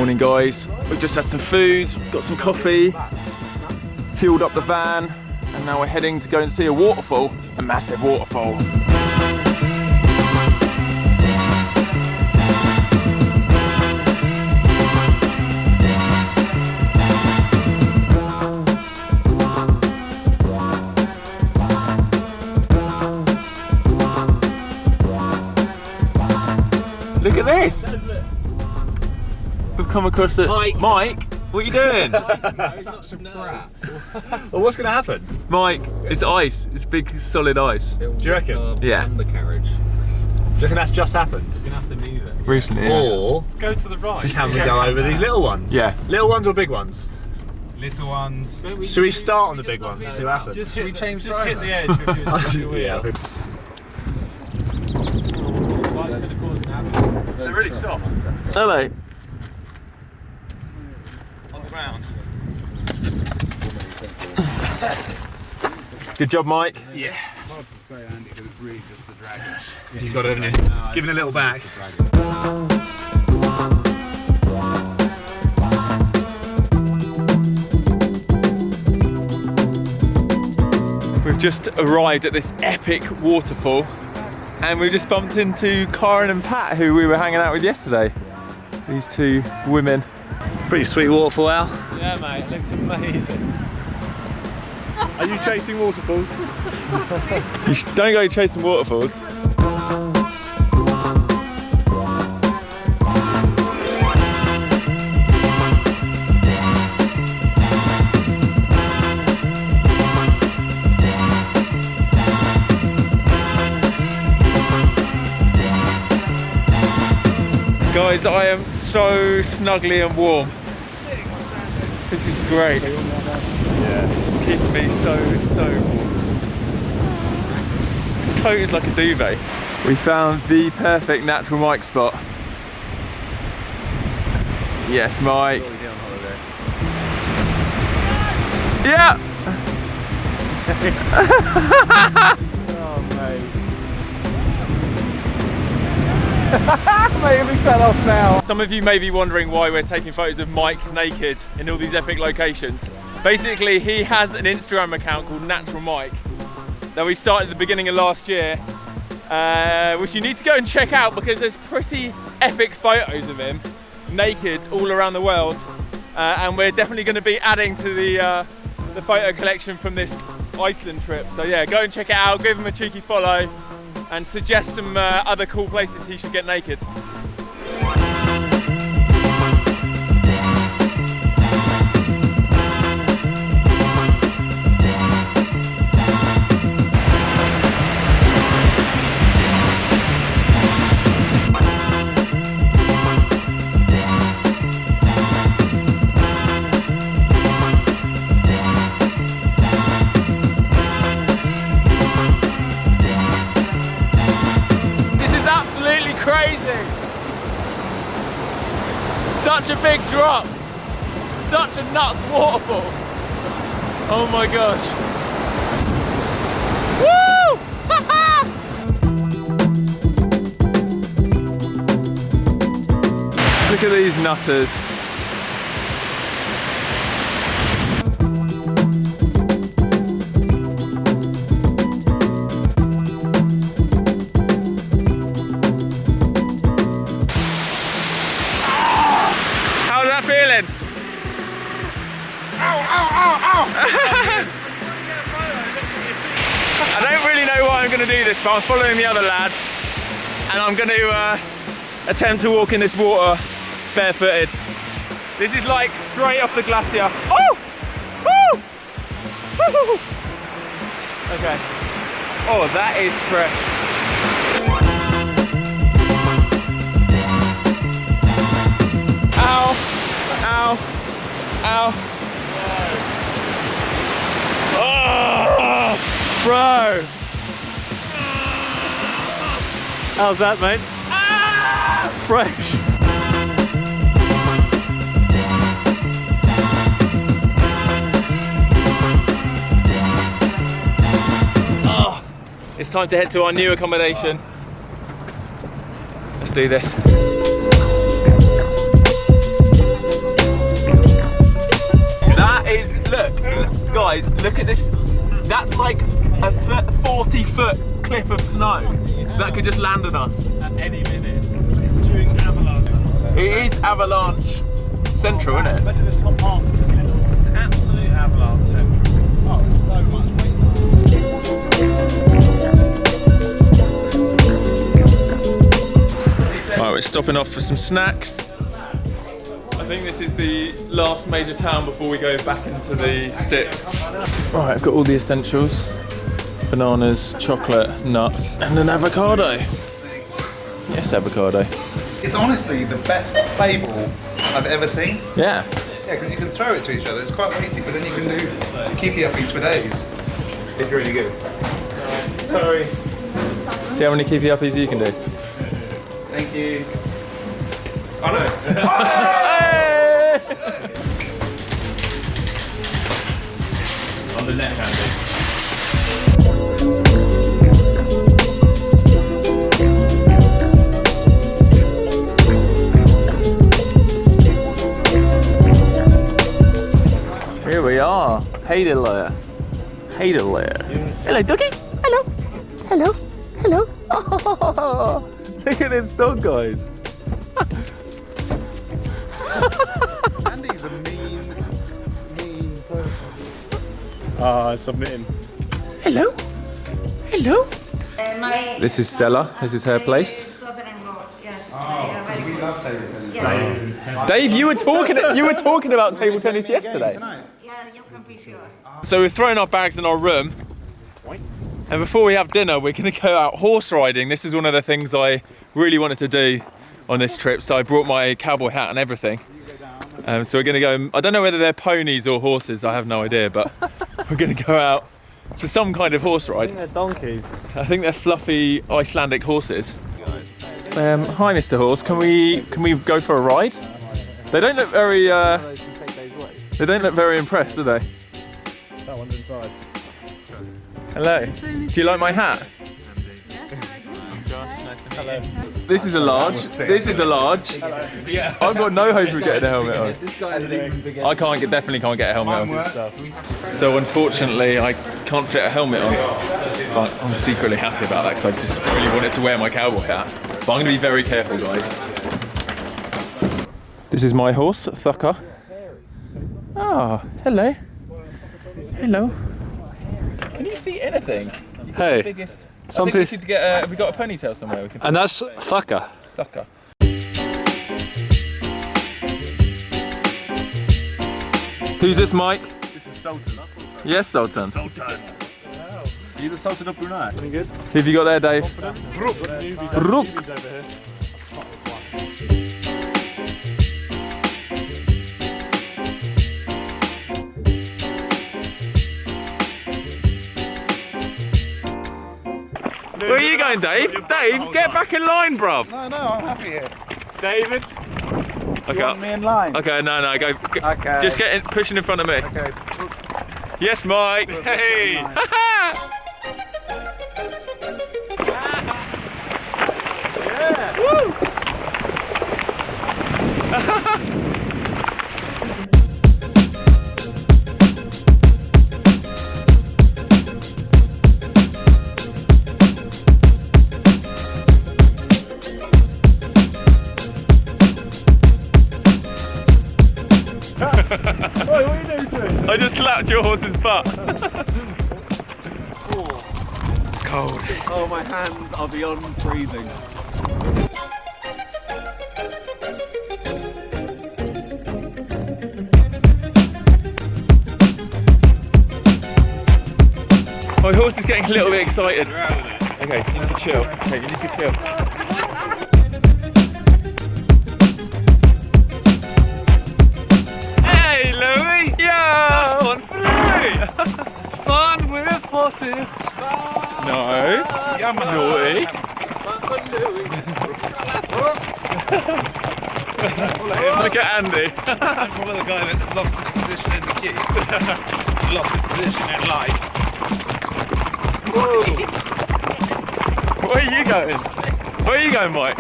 Morning guys, we've just had some food, got some coffee, fueled up the van, and now we're heading to go and see a waterfall, a massive waterfall. Look at this! We've come across it. Mike, what are you doing? Such a brat. Well, what's going to happen? Mike, it's ice. It's big, solid ice. Do you reckon? Yeah. Undercarriage. Do you reckon that's just happened? You're going to have to move it. Recently, yeah. Or Let's go to the right. can we go over these little ones? Yeah. Little ones or big ones? Little ones. Should we start on the big ones and see what happens? Just hit the edge with your Yeah, I think. They're really soft. Hello. On the ground. Good job, Mike. Yeah. Hard to say, Andy, because it's really just the dragons. You've got it, haven't you? Giving a little back. We've just arrived at this epic waterfall and we've just bumped into Karen and Pat, who we were hanging out with yesterday. These two women. Pretty sweet waterfall, Al. Yeah, mate, it looks amazing. Are you chasing waterfalls? Don't go chasing waterfalls. Guys, I am so snuggly and warm. This is great. Yeah, it's keeping me so warm. This coat is like a duvet. We found the perfect natural mic spot. Yes, Mike. Yeah! Oh, mate. Mate, we fell off now. Some of you may be wondering why we're taking photos of Mike naked in all these epic locations. Basically, he has an Instagram account called Natural Mike that we started at the beginning of last year, which you need to go and check out because there's pretty epic photos of him naked all around the world, and we're definitely going to be adding to the photo collection from this Iceland trip. So yeah, go and check it out, give him a cheeky follow, and suggest some other cool places he should get naked. Such a big drop, such a nuts waterfall. Oh my gosh. Woo! Look at these nutters. Feeling? Ow, ow, ow, ow! I don't really know why I'm going to do this, but I'm following the other lads and I'm going to attempt to walk in this water barefooted. This is like straight off the glacier. Oh! Woo! Woo! Okay. Oh, that is fresh. Ow! Ow! Ow! Oh, bro! How's that, mate? Fresh! Oh, it's time to head to our new accommodation. Let's do this. is, look, guys, look at this. That's like a 40-foot cliff of snow that could just land on us. At any minute. During avalanche. It is avalanche central, isn't it? But in the top half is central. It's absolute avalanche central. Oh, it's so much weight. Right, we're stopping off for some snacks. I think this is the last major town before we go back into the sticks. Right, I've got all the essentials. Bananas, chocolate, nuts, and an avocado. Yes, avocado. It's honestly the best label I've ever seen. Yeah. Yeah, because you can throw it to each other. It's quite weighty, but then you can do keepy uppies for days. It's really good. Sorry. See how many keepy uppies you can do. Thank you. Oh no. On the left hand. Here we are. Hey there. Hey there. Hello, doggy. Hello. Hello. Hello. Oh, look at this dog, guys. Andy's a mean person. Ah, submitting. Hello. Hello. My This is Stella. This is her place. daughter-in-law, yes. We love table tennis. Dave, you were talking about table tennis yesterday. Yeah, you can be sure. So we've thrown our bags in our room, and before we have dinner, we're going to go out horse riding. This is one of the things I really wanted to do on this trip, so I brought my cowboy hat and everything. So we're going to go. I don't know whether they're ponies or horses. I have no idea, but we're going to go out to some kind of horse ride. They're donkeys. I think they're fluffy Icelandic horses. Hi, Mr. Horse. Can we go for a ride? They don't look very. They don't look very impressed, do they? That one's inside. Hello. Do you like my hat? Hello. This is a large. This is a large. Yeah. I've got no hope of getting a helmet on. This guy's an even bigger. I definitely can't get a helmet on. So unfortunately, I can't fit a helmet on. But I'm secretly happy about that because I just really wanted to wear my cowboy hat. But I'm going to be very careful, guys. This is my horse, Thucker. Ah, hello. Hello. Can you see anything? Hey, Biggest. I some think we people, should get. Have we got a ponytail somewhere? We can and that's Thucker. Thucker. Who's this, Mike? This is Sultan. Yes, Sultan. Sultan. Are you the Sultan of Brunei? Good. Who have you got there, Dave? Rook. Newbies over here. Where are you going, Dave? Dave, get back in line, bruv. No, I'm happy here. David. Okay. Want me in line? Okay, no, go. Okay. Just get in, pushing in front of me. Okay. Yes, Mike. Hey. Woo. What are you doing? I just slapped your horse's butt. It's cold. Oh, my hands are beyond freezing. My horse is getting a little bit excited. Okay, you need to chill. Okay, you need to chill. Hey, Louie! Yeah! That's FunForLouis! Fun with horses! No! Naughty! Look at Andy! I'm probably the guy that's lost his position in the queue. Lost his position in life. Where are you going? Where are you going, Mike?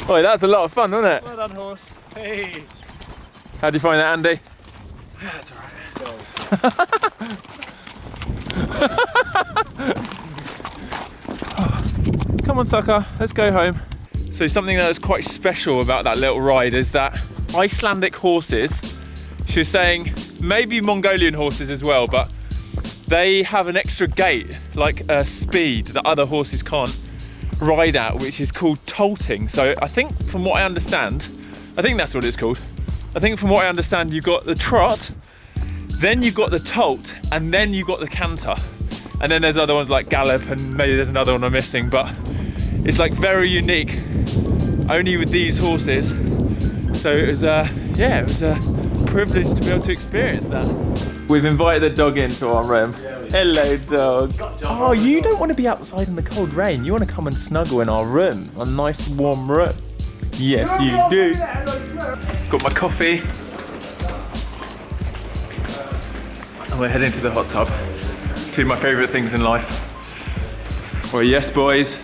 Oh, that's a lot of fun, wasn't it? Well done, horse. Hey. How do you find that, Andy? That's alright. Come on, Tucker, let's go home. So something that was quite special about that little ride is that Icelandic horses, she was saying maybe Mongolian horses as well, but they have an extra gait, like a speed that other horses can't ride at, which is called tolting. So I think from what I understand, I think that's what it's called. I think from what I understand, you've got the trot, then you've got the tolt, and then you've got the canter. And then there's other ones like gallop, and maybe there's another one I'm missing, but it's like very unique, only with these horses. So it was yeah, it was a privilege to be able to experience that. We've invited the dog into our room. Hello, dog. Oh, you don't want to be outside in the cold rain. You want to come and snuggle in our room, a nice warm room. Yes, you do. Got my coffee. And we're heading to the hot tub. Two of my favourite things in life. Well, yes, boys.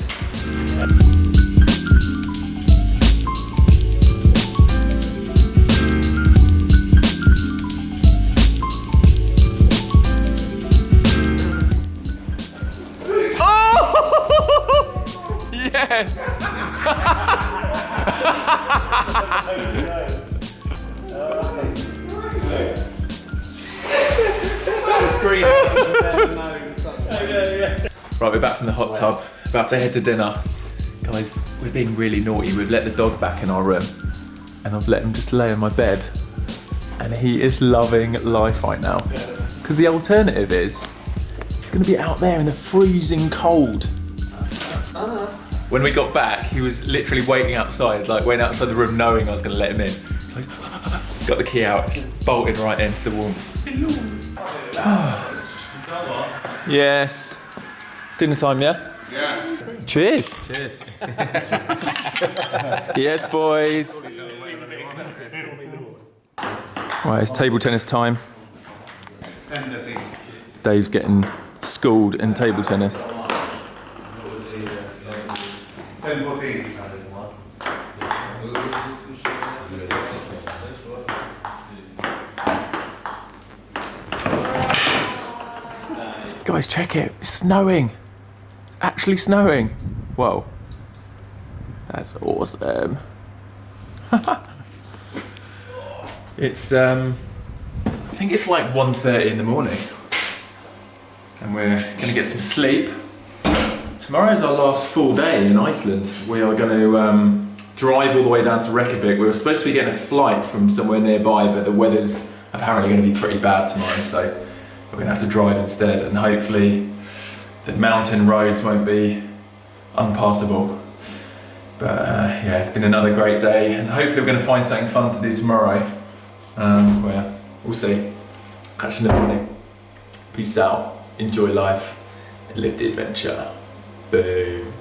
Oh! Yes! Right, we're back from the hot tub, about to head to dinner. Guys, we're being really naughty. We've let the dog back in our room and I've let him just lay in my bed and he is loving life right now. Because the alternative is, he's gonna be out there in the freezing cold. When we got back, he was literally waiting outside, like waiting outside the room knowing I was gonna let him in. Like, got the key out, bolted right into the warmth. Yes. Dinner time, yeah? Yeah. Cheers. Cheers. Yes, boys. Right, it's table tennis time. Dave's getting schooled in table tennis. 10-14. Guys, check it. It's snowing. It's actually snowing. Whoa. That's awesome. It's, I think it's like 1:30 in the morning. And we're gonna get some sleep. Tomorrow's our last full day in Iceland. We are gonna drive all the way down to Reykjavik. We were supposed to be getting a flight from somewhere nearby, but the weather's apparently gonna be pretty bad tomorrow, so we're gonna have to drive instead, and hopefully the mountain roads won't be unpassable. But yeah, it's been another great day, and hopefully we're gonna find something fun to do tomorrow. Well, we'll see. Catch you in the morning. Peace out, enjoy life, and live the adventure. Boom.